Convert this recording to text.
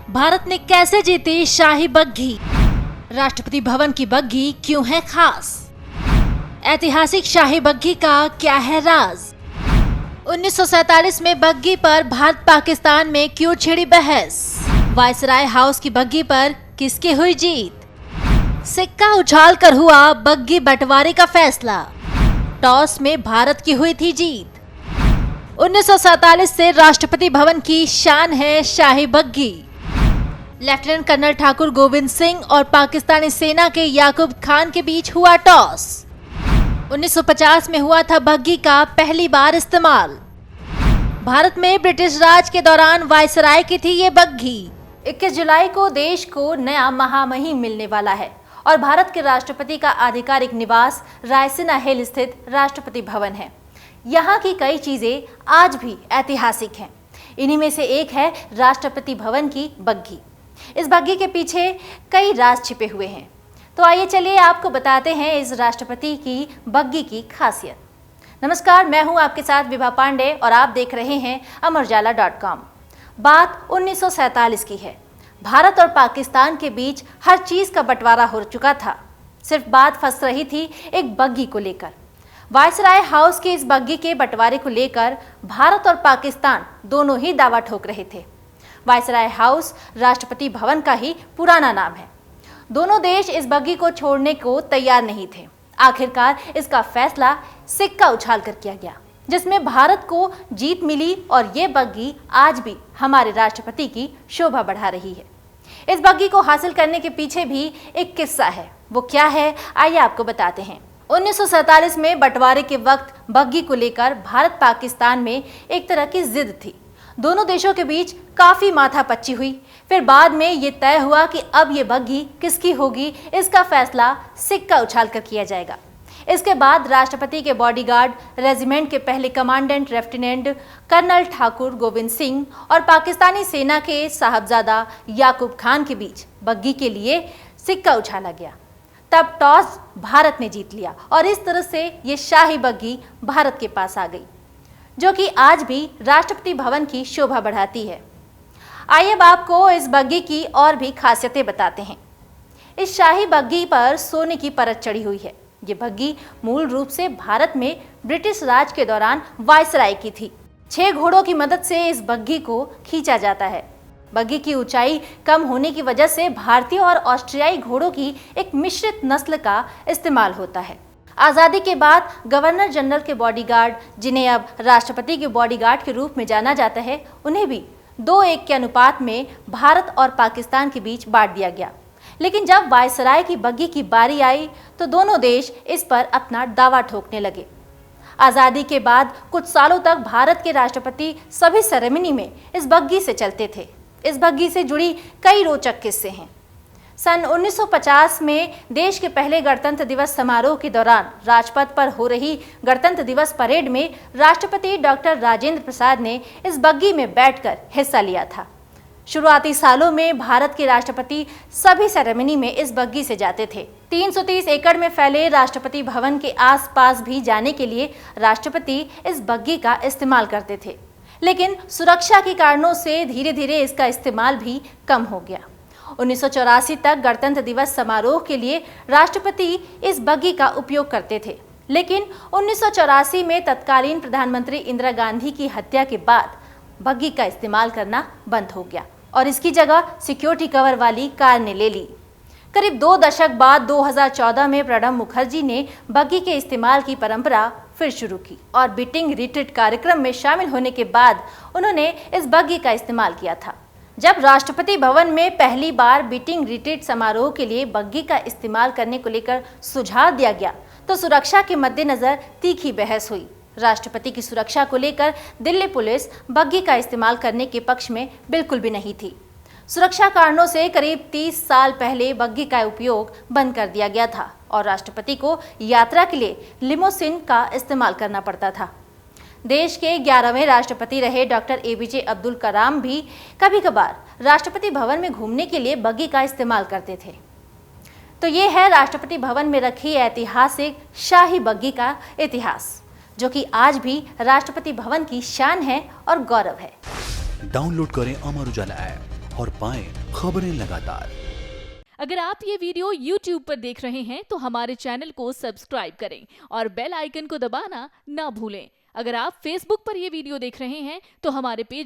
भारत ने कैसे जीती शाही बग्घी? राष्ट्रपति भवन की बग्घी क्यों है खास? ऐतिहासिक शाही बग्घी का क्या है राज? 1947 में बग्घी पर भारत पाकिस्तान में क्यों छिड़ी बहस? वायसराय हाउस की बग्घी पर किसकी हुई जीत? सिक्का उछाल कर हुआ बग्घी बंटवारे का फैसला। टॉस में भारत की हुई थी जीत। 1947 से राष्ट्रपति भवन की शान है शाही बग्घी। लेफ्टिनेंट कर्नल ठाकुर गोविंद सिंह और पाकिस्तानी सेना के याकूब खान के बीच हुआ टॉस। 1950 में हुआ था बग्घी का पहली बार इस्तेमाल। भारत में ब्रिटिश राज के दौरान वायसराय की थी ये बग्घी। 21 जुलाई को देश को नया महामहिम मिलने वाला है और भारत के राष्ट्रपति का आधिकारिक निवास रायसीना हिल स्थित राष्ट्रपति भवन है। यहाँ की कई चीजें आज भी ऐतिहासिक हैं। इन्हीं में से एक है राष्ट्रपति भवन की बग्घी। इस बग्घी के पीछे कई राज छिपे हुए हैं, तो आइए चलिए आपको बताते हैं इस राष्ट्रपति की बग्घी की खासियत। नमस्कार, मैं हूं आपके साथ विभा पांडे और आप देख रहे हैं अमरउजाला.com। बात 1947 की है। भारत और पाकिस्तान के बीच हर चीज का बंटवारा हो चुका था। सिर्फ बात फंस रही थी एक बग्घी को लेकर। वायसराय हाउस की इस बग्घी के बंटवारे को लेकर भारत और पाकिस्तान दोनों ही दावा ठोक रहे थे। वायसराय हाउस राष्ट्रपति भवन का ही पुराना नाम है। दोनों देश इस बग्घी को छोड़ने को तैयार नहीं थे। आखिरकार इसका फैसला सिक्का उछाल कर किया गया, जिसमें भारत को जीत मिली और ये बग्घी आज भी हमारे राष्ट्रपति की शोभा बढ़ा रही है। इस बग्घी को हासिल करने के पीछे भी एक किस्सा है। वो क्या है, आइए आपको बताते हैं। 1947 में बंटवारे के वक्त बग्घी को लेकर भारत पाकिस्तान में एक तरह की जिद थी। दोनों देशों के बीच काफी माथापच्ची हुई। फिर बाद में ये तय हुआ कि अब ये बग्घी किसकी होगी, इसका फैसला सिक्का उछाल कर किया जाएगा। इसके बाद राष्ट्रपति के बॉडीगार्ड रेजिमेंट के पहले commandant lieutenant colonel Thakur Govind Singh और पाकिस्तानी सेना के साहबजादा याकूब खान के बीच बग्घी के लिए सिक्का उछाला गया। तब टॉस भारत ने जीत लिया और इस तरह से ये शाही बग्घी भारत के पास आ गई, जो कि आज भी राष्ट्रपति भवन की शोभा बढ़ाती है। आइए अब आपको इस बग्घी की और भी खासियतें बताते हैं। इस शाही बग्घी पर सोने की परत चढ़ी हुई है। ये बग्घी मूल रूप से भारत में ब्रिटिश राज के दौरान वायसराय की थी। 6 घोड़ों की मदद से इस बग्घी को खींचा जाता है। बग्घी की ऊंचाई कम होने की वजह से भारतीय और ऑस्ट्रियाई घोड़ों की एक मिश्रित नस्ल का इस्तेमाल होता है। आज़ादी के बाद गवर्नर जनरल के बॉडीगार्ड, जिन्हें अब राष्ट्रपति के बॉडीगार्ड के रूप में जाना जाता है, उन्हें भी 2:1 के अनुपात में भारत और पाकिस्तान के बीच बांट दिया गया। लेकिन जब वायसराय की बग्घी की बारी आई तो दोनों देश इस पर अपना दावा ठोकने लगे। आज़ादी के बाद कुछ सालों तक भारत के राष्ट्रपति सभी सेरेमनी में इस बग्घी से चलते थे। इस बग्घी से जुड़ी कई रोचक किस्से हैं। सन 1950 में देश के पहले गणतंत्र दिवस समारोह के दौरान राजपथ पर हो रही गणतंत्र दिवस परेड में राष्ट्रपति डॉक्टर राजेंद्र प्रसाद ने इस बग्घी में बैठकर हिस्सा लिया था। शुरुआती सालों में भारत के राष्ट्रपति सभी सेरेमनी में इस बग्घी से जाते थे। 330 एकड़ में फैले राष्ट्रपति भवन के आसपास भी जाने के लिए राष्ट्रपति इस बग्घी का इस्तेमाल करते थे, लेकिन सुरक्षा के कारणों से धीरे धीरे इसका इस्तेमाल भी कम हो गया। 1984 तक गणतंत्र दिवस समारोह के लिए राष्ट्रपति इस बग्घी का उपयोग करते थे, लेकिन 1984 में तत्कालीन प्रधानमंत्री इंदिरा गांधी की हत्या के बाद बग्घी का इस्तेमाल करना बंद हो गया और इसकी जगह सिक्योरिटी कवर वाली कार ने ले ली। करीब 2 दशक बाद 2014 में प्रणब मुखर्जी ने बग्घी के इस्तेमाल की परंपरा फिर शुरू की और बीटिंग रिट्रीट कार्यक्रम में शामिल होने के बाद उन्होंने इस बग्घी का इस्तेमाल किया था। जब राष्ट्रपति भवन में पहली बार बीटिंग रिट्रीट समारोह के लिए बग्घी का इस्तेमाल करने को लेकर सुझाव दिया गया तो सुरक्षा के मद्देनजर तीखी बहस हुई। राष्ट्रपति की सुरक्षा को लेकर दिल्ली पुलिस बग्घी का इस्तेमाल करने के पक्ष में बिल्कुल भी नहीं थी। सुरक्षा कारणों से करीब 30 साल पहले बग्घी का उपयोग बंद कर दिया गया था और राष्ट्रपति को यात्रा के लिए लिमोसिन का इस्तेमाल करना पड़ता था। देश के 11वें राष्ट्रपति रहे डॉक्टर APJ अब्दुल कलाम भी कभी कभार राष्ट्रपति भवन में घूमने के लिए बग्घी का इस्तेमाल करते थे। तो ये है राष्ट्रपति भवन में रखी ऐतिहासिक शाही बग्घी का इतिहास, जो कि आज भी राष्ट्रपति भवन की शान है और गौरव है। डाउनलोड करें अमर उजाला ऐप और पाएं खबरें लगातार। अगर आप ये वीडियो YouTube पर देख रहे हैं तो हमारे चैनल को सब्सक्राइब करें और बेल आइकन को दबाना ना भूलें। अगर आप Facebook पर ये वीडियो देख रहे हैं तो हमारे पेज